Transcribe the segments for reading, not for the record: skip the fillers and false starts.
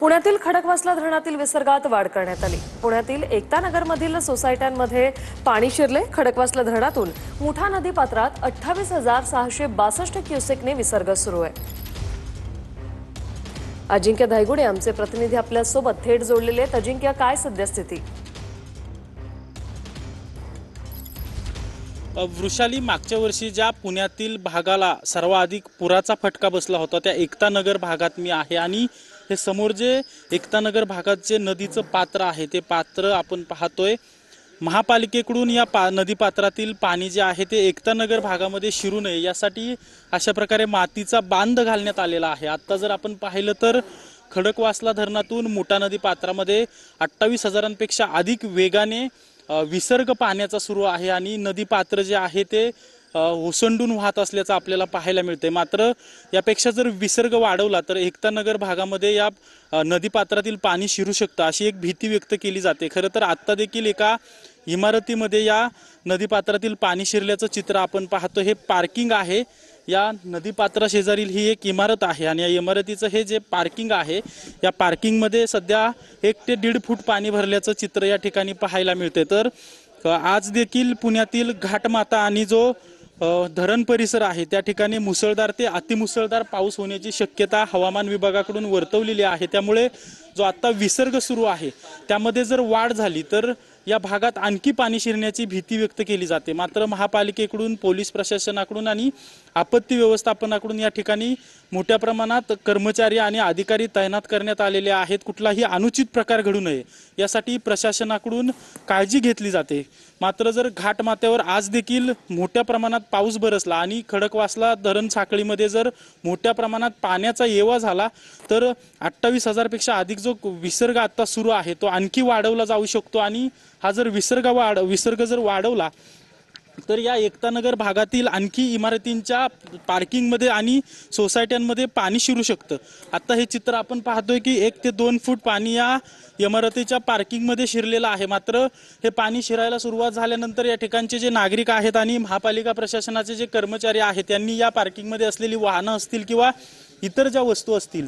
पुण्यातील खडकवासला धरणातील विसर्गात वाढ करण्यात आली। पुण्यातील एकता नगरमधील सोसायट्यांमध्ये पाणी शिरले। खडकवासला धरणातून मुठा नदी पात्रात 28,662 क्युसेकने विसर्ग सुरू आहे। अजिंक्य धायगुडे आमचे प्रतिनिधी आपल्या सोबत थेट जोडलेले आहेत। अजिंक्य, काय सद्यस्थिती? वृषाली, मागच्या वर्षी ज्या पुण्यातील भागाला सर्वाधिक पुराचा फटका बसला होता त्या एकता नगर भागात मी आहे आणि हे समोर जे एकता नगर भागात जे नदीचं पात्र आहे ते पात्र आपण पाहतोय। महापालिकेकडून या नदी पात्रातील पाणी जे आहे ते एकता नगर भागामध्ये शिरू नये यासाठी अशा प्रकारे मातीचा बांध घालण्यात आलेला आहे। आता जर आपण पाहिलं तर खडकवासला धरणातून मुठा नदी पात्रामध्ये 28,000पेक्षा अधिक वेगाने विसर्ग पाण्याचा सुरू आहे आणि नदी पात्र जे आहे ते ओसंडून वाहत असल्याचं आपल्याला पाहायला मिळते। मात्र यापेक्षा जर विसर्ग वाढवला तर एकता नगर भागामध्ये या नदी पात्रातील पाणी शिरू शकतं अशी एक भीती व्यक्त केली जाते। खरं तर आता देखील एका इमारतीमध्ये या नदी पात्रातील पाणी शिरल्याचं चित्र आपण पाहतो। हे पार्किंग आहे, या नदी पात्रा शेजारील ही एक इमारत आहे आणि या इमारतीचं हे जे पार्किंग आहे या पार्किंगमध्ये सध्या 1 ते 1.5 फूट पाणी भरल्याचं चित्र या ठिकाणी पाहायला मिळते। तर आज देखील पुण्यातील घाटमाता आणि जो धरण परिसर आहे त्या ठिकाणी मुसळधार ते अतिमुसळधार पाऊस होण्याची शक्यता हवामान विभागाकडून वर्तवलेली आहे। त्यामुळे जो आता विसर्ग सुरू आहे त्यामध्ये जर वाढ झाली तर या भागात आणखी पाणी शिरण्याची भीती व्यक्त केली जाते। मात्र महापालिकेकडून, पोलीस प्रशासनाकडून आणि आपत्ती व्यवस्थापनाकडून या ठिकाणी मोठ्या प्रमाणात कर्मचारी आणि अधिकारी तैनात करण्यात आलेले आहेत। कुठलाही अनुचित प्रकार घडू नये यासाठी प्रशासनाकडून काळजी घेतली जाते। मात्र जर घाटमाथ्यावर आज देखील मोठ्या प्रमाणात पाऊस बरसला आणि खडकवासला धरण साखळीमध्ये जर मोठ्या प्रमाणात पाण्याचा येवा झाला तर 28,000पेक्षा अधिक जो विसर्ग आता सुरू आहे तो आणखी वाढवला जाऊ शकतो आणि हा जर विसर्ग जर वाढवला तर या एकता नगर भागातील आणखी इमारतींच्या पार्किंगमध्ये आणि सोसायट्यांमध्ये पाणी शिरू शकतं। आता हे चित्र आपण पाहतोय की 1 ते 2 फूट पाणी या इमारतीच्या पार्किंगमध्ये शिरलेलं आहे। मात्र हे पाणी शिरायला सुरुवात झाल्यानंतर या ठिकाणचे जे नागरिक आहेत आणि महापालिका प्रशासनाचे जे कर्मचारी आहेत त्यांनी या पार्किंगमध्ये असलेली वाहनं असतील किंवा इतर ज्या वस्तू असतील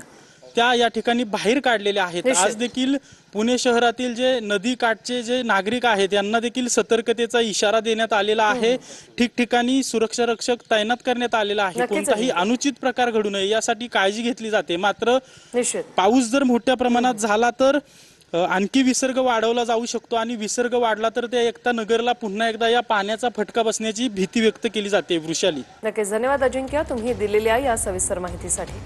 त्या या ठिकाणी बाहेर काढलेल्या आहेत। आज देखील पुणे शहरातील जे नदी काठचे जे नागरिक आहेत यांना देखील सतर्कतेचा इशारा देण्यात आलेला आहे। ठिकठिकाणी सुरक्षा रक्षक तैनात करण्यात आलेला आहे। कोणताही अनुचित प्रकार घडू नये यासाठी काळजी घेतली जाते। मात्र पाऊस जर मोठ्या प्रमाणात झाला तर आणखी विसर्ग वाढवला जाऊ शकतो आणि विसर्ग वाढला तर त्या एकता नगरला पुन्हा एकदा या पाण्याचा फटका बसण्याची भीती व्यक्त केली जाते। वृषाली, नक्कीच धन्यवाद अजिंक्य, तुम्ही दिलेल्या या सविस्तर माहितीसाठी।